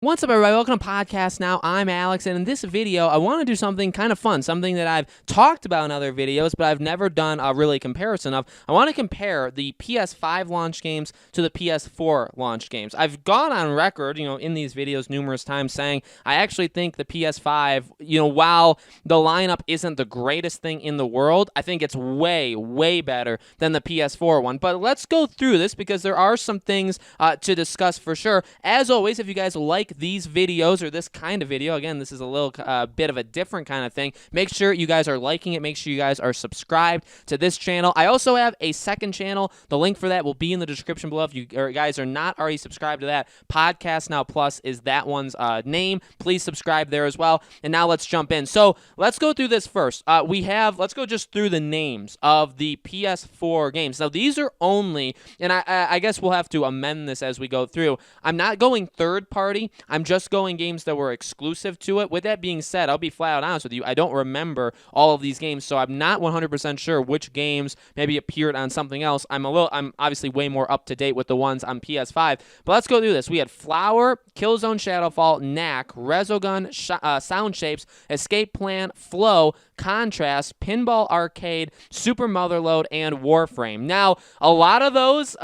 What's up, everybody? Welcome to Podcast Now. I'm Alex, and in this video, I want to do something kind of fun, something that I've talked about in other videos, but I've never done a really comparison of. I want to compare the PS5 launch games to the PS4 launch games. I've gone on record, in these videos numerous times saying I actually think the PS5, while the lineup isn't the greatest thing in the world, I think it's way, way better than the PS4 one. But let's go through this because there are some things to discuss for sure. As always, if you guys like these videos or this kind of video, again, this is a little bit of a different kind of thing, make sure you guys are liking it. Make sure you guys are subscribed to this channel. I also have a second channel. The link for that will be in the description below. If you guys are not already subscribed to that, Podcast Now Plus is that one's name. Please subscribe there as well. And now let's jump in. So let's go through this first. Let's go just through the names of the PS4 games. Now these are only, and I guess we'll have to amend this as we go through. I'm not going third party. I'm just going games that were exclusive to it. With that being said, I'll be flat out honest with you. I don't remember all of these games, so I'm not 100% sure which games maybe appeared on something else. I'm obviously way more up to date with the ones on PS5. But let's go through this. We had Flower, Killzone Shadowfall, Knack, Resogun, Sound Shapes, Escape Plan, Flow, Contrast, Pinball Arcade, Super Motherload, and Warframe. Now, a lot of those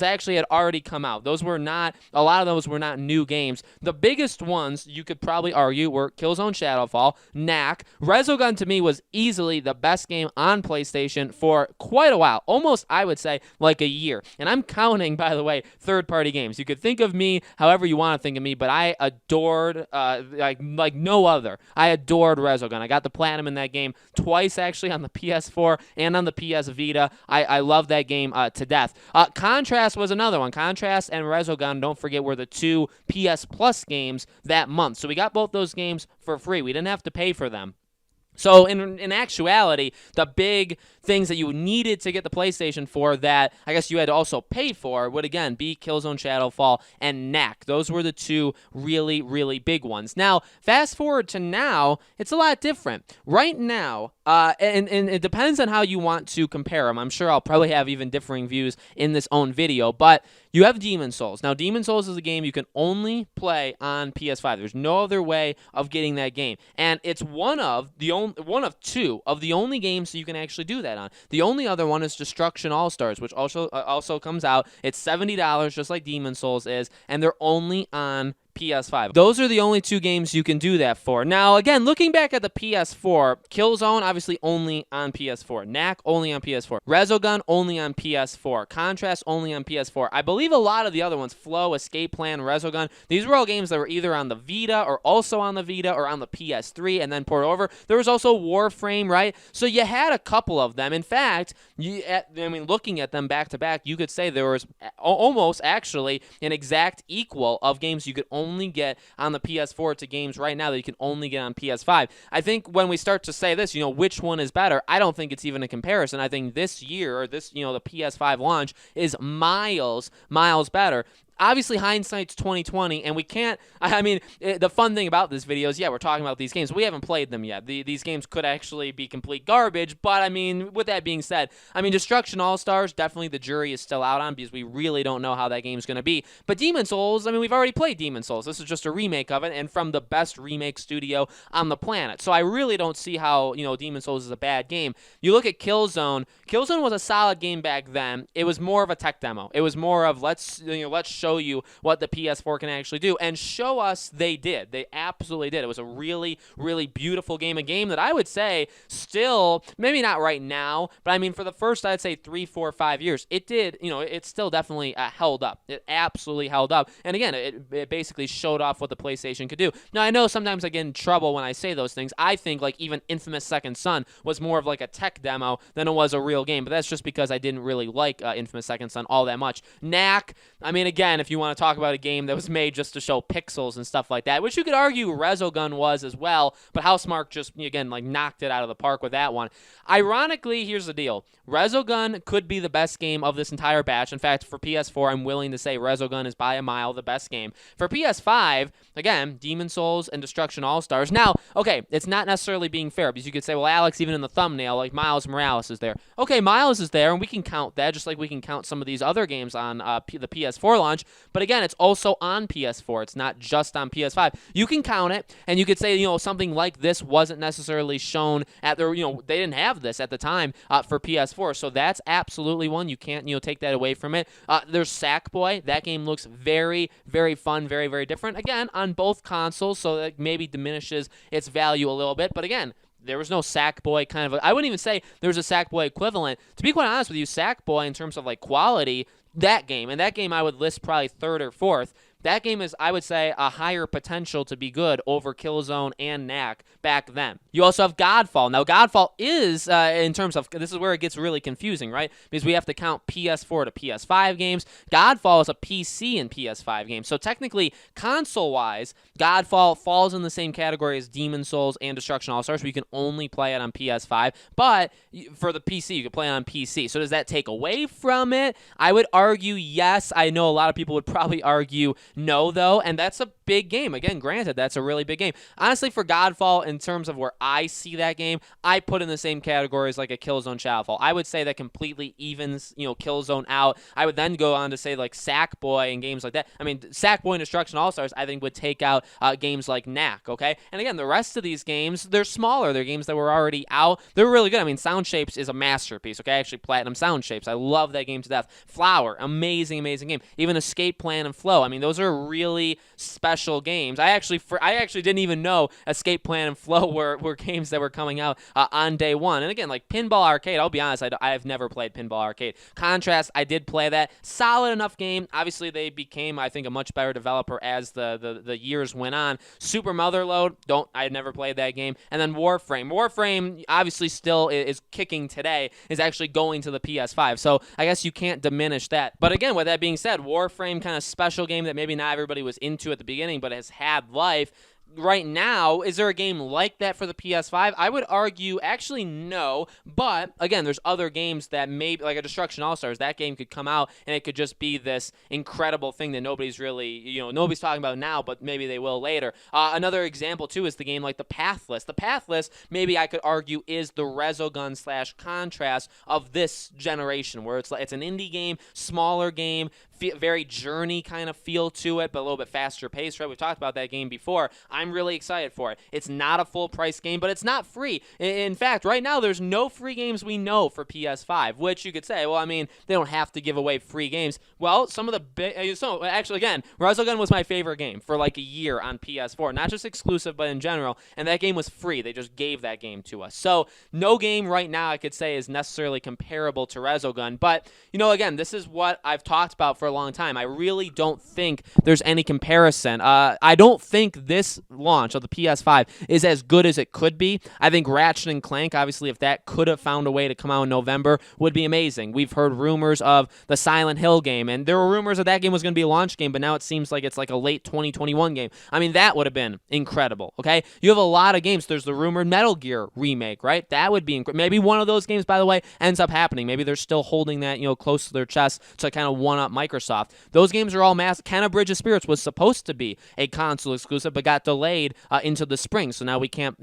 actually had already come out. A lot of those were not new games. The biggest ones you could probably argue were Killzone Shadowfall, Knack. Resogun to me was easily the best game on PlayStation for quite a while. Almost, I would say, like a year. And I'm counting, by the way, third-party games. You could think of me however you want to think of me, but I adored, like no other. I adored Resogun. I got the platinum in that game twice, actually, on the PS4 and on the PS Vita. I love that game to death. Contrast was another one. Contrast and Resogun, don't forget, were the two PS Plus games that month. So we got both those games for free. We didn't have to pay for them. So in actuality, the big things that you needed to get the PlayStation for that I guess you had to also pay for would, again, be Killzone Shadowfall and Knack. Those were the two really, really big ones. Now, fast forward to now, it's a lot different. Right now, and it depends on how you want to compare them. I'm sure I'll probably have even differing views in this own video, but you have Demon's Souls. Now, Demon's Souls is a game you can only play on PS5. There's no other way of getting that game, and it's one of two of the only games that you can actually do that on. The only other one is Destruction All-Stars, which also comes out. It's $70, just like Demon's Souls is, and they're only on PS5. Those are the only two games you can do that for. Now, again, looking back at the PS4, Killzone, obviously only on PS4. Knack, only on PS4. Resogun, only on PS4. Contrast, only on PS4. I believe a lot of the other ones, Flow, Escape Plan, Resogun, these were all games that were either on the Vita or also on the Vita or on the PS3 and then ported over. There was also Warframe, right? So you had a couple of them. In fact, looking at them back to back, you could say there was almost actually an exact equal of games you could only get on the PS4 to games right now that you can only get on PS5. I think when we start to say this, which one is better, I don't think it's even a comparison. I think this year, or the PS5 launch is miles better. Obviously, hindsight's 2020, and we can't. The fun thing about this video is, we're talking about these games. We haven't played them yet. These games could actually be complete garbage. But with that being said, Destruction All Stars, definitely the jury is still out on because we really don't know how that game's going to be. But Demon's Souls, we've already played Demon's Souls. This is just a remake of it, and from the best remake studio on the planet. So I really don't see how Demon's Souls is a bad game. You look at Killzone. Killzone was a solid game back then. It was more of a tech demo. It was more of let's show you what the PS4 can actually do, and show us they did. They absolutely did. It was a really, really beautiful game, a game that I would say still, maybe not right now, but for the first, I'd say 3, 4, 5 years, it did, it still definitely held up. It absolutely held up, and again, it basically showed off what the PlayStation could do. Now, I know sometimes I get in trouble when I say those things. I think like even Infamous Second Son was more of like a tech demo than it was a real game, but that's just because I didn't really like Infamous Second Son all that much. Knack, again, if you want to talk about a game that was made just to show pixels and stuff like that, which you could argue Resogun was as well, but Housemarque just, again, knocked it out of the park with that one. Ironically, here's the deal. Resogun could be the best game of this entire batch. In fact, for PS4, I'm willing to say Resogun is by a mile the best game. For PS5, again, Demon's Souls and Destruction All-Stars. Now, okay, it's not necessarily being fair, because you could say, well, Alex, even in the thumbnail, Miles Morales is there. Okay, Miles is there, and we can count that, just like we can count some of these other games on the PS4 launch, But again, it's also on PS4. It's not just on PS5. You can count it, and you could say, something like this wasn't necessarily shown at their, they didn't have this at the time for PS4. So that's absolutely one. You can't, take that away from it. There's Sackboy. That game looks very, very fun, very, very different. Again, on both consoles, so that maybe diminishes its value a little bit. But again, there was no Sackboy kind of I wouldn't even say there was a Sackboy equivalent. To be quite honest with you, Sackboy in terms of like quality, that game I would list probably third or fourth. That game is, I would say, a higher potential to be good over Killzone and Knack back then. You also have Godfall. Now, Godfall is, in terms of, this is where it gets really confusing, right? Because we have to count PS4 to PS5 games. Godfall is a PC and PS5 game. So technically, console-wise, Godfall falls in the same category as Demon's Souls and Destruction All-Stars, so you can only play it on PS5. But for the PC, you can play it on PC. So does that take away from it? I would argue yes. I know a lot of people would probably argue no, though, and that's a big game. Again, granted, that's a really big game. Honestly, for Godfall, in terms of where I see that game, I put in the same category as like a Killzone Shadowfall. I would say that completely evens, Killzone out. I would then go on to say like Sackboy and games like that. I mean, Sackboy and Destruction All-Stars, I think, would take out games like Knack, okay? And again, the rest of these games, they're smaller. They're games that were already out. They're really good. I mean, Sound Shapes is a masterpiece, okay? I actually platinum Sound Shapes. I love that game to death. Flower, amazing, amazing game. Even Escape Plan and Flow. I mean, those are really special games. I actually didn't even know Escape Plan and Flow were games that were coming out on day one. And again, like Pinball Arcade, I'll be honest, I've never played Pinball Arcade. Contrast, I did play that. Solid enough game. Obviously, they became, I think, a much better developer as the years went on. Super Motherload, I never played that game. And then Warframe. Warframe, obviously, still is kicking today, is actually going to the PS5. So I guess you can't diminish that. But again, with that being said, Warframe, kind of special game that maybe not everybody was into at the beginning, but has had life. Right now, is there a game like that for the PS5? I would argue, actually, no. But, again, there's other games that maybe, like a Destruction All-Stars, that game could come out, and it could just be this incredible thing that nobody's really, nobody's talking about now, but maybe they will later. Another example, too, is the game like the Pathless. The Pathless, maybe I could argue, is the Resogun / Contrast of this generation, where it's an indie game, smaller game, very Journey kind of feel to it, but a little bit faster pace, right? We've talked about that game before. I'm really excited for it. It's not a full price game, but it's not free. In fact, right now, there's no free games we know for PS5, which you could say, well, I mean, they don't have to give away free games. Well, some of the big, actually, again, Resogun was my favorite game for like a year on PS4, not just exclusive, but in general, and that game was free. They just gave that game to us. So, no game right now, I could say, is necessarily comparable to Resogun, but, again, this is what I've talked about for a long time. I really don't think there's any comparison. I don't think this launch of the PS5 is as good as it could be. I think Ratchet and Clank, obviously, if that could have found a way to come out in November, would be amazing. We've heard rumors of the Silent Hill game, and there were rumors that game was going to be a launch game, but now it seems like it's like a late 2021 game. I mean, that would have been incredible, okay? You have a lot of games. There's the rumored Metal Gear remake, right? That would be maybe one of those games, by the way, ends up happening. Maybe they're still holding that, close to their chest to kind of one-up Microsoft. Those games are all massive. Kenna Bridge of Spirits was supposed to be a console exclusive, but got delayed into the spring, so now we can't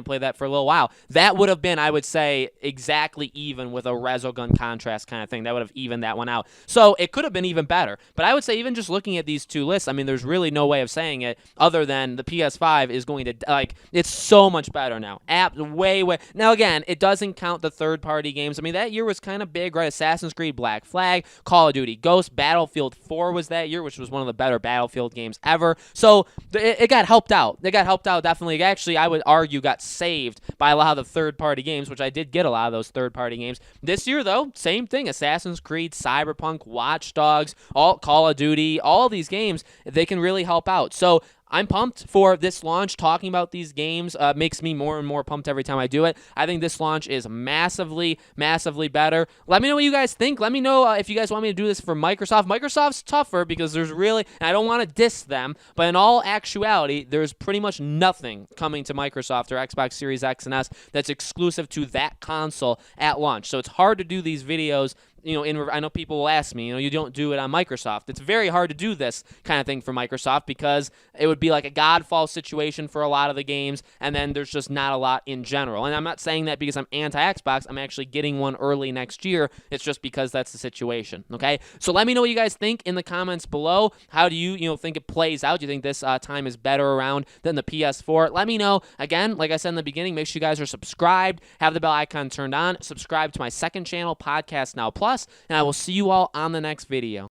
play that for a little while. That would have been, I would say, exactly even with a Resogun Contrast kind of thing. That would have evened that one out. So it could have been even better. But I would say, even just looking at these two lists, I mean, there's really no way of saying it other than the PS5 is going to, it's so much better now. Way. Now, again, it doesn't count the third-party games. I mean, that year was kind of big, right? Assassin's Creed Black Flag, Call of Duty Ghosts, Battlefield 4 was that year, which was one of the better Battlefield games ever. So it got helped out. It got helped out, definitely. Actually, I would argue got saved by a lot of the third-party games, which I did get a lot of those third-party games. This year, though, same thing. Assassin's Creed, Cyberpunk, Watch Dogs, all Call of Duty, all these games, they can really help out. So I'm pumped for this launch. Talking about these games makes me more and more pumped every time I do it. I think this launch is massively, massively better. Let me know what you guys think. Let me know if you guys want me to do this for Microsoft. Microsoft's tougher because there's really, and I don't want to diss them, but in all actuality, there's pretty much nothing coming to Microsoft or Xbox Series X and S that's exclusive to that console at launch. So it's hard to do these videos I know people will ask me, you don't do it on Microsoft. It's very hard to do this kind of thing for Microsoft because it would be like a Godfall situation for a lot of the games, and then there's just not a lot in general. And I'm not saying that because I'm anti-Xbox. I'm actually getting one early next year. It's just because that's the situation, okay? So let me know what you guys think in the comments below. How do you think it plays out? Do you think this time is better around than the PS4? Let me know. Again, like I said in the beginning, make sure you guys are subscribed, have the bell icon turned on, subscribe to my second channel, Podcast Now Plus, and I will see you all on the next video.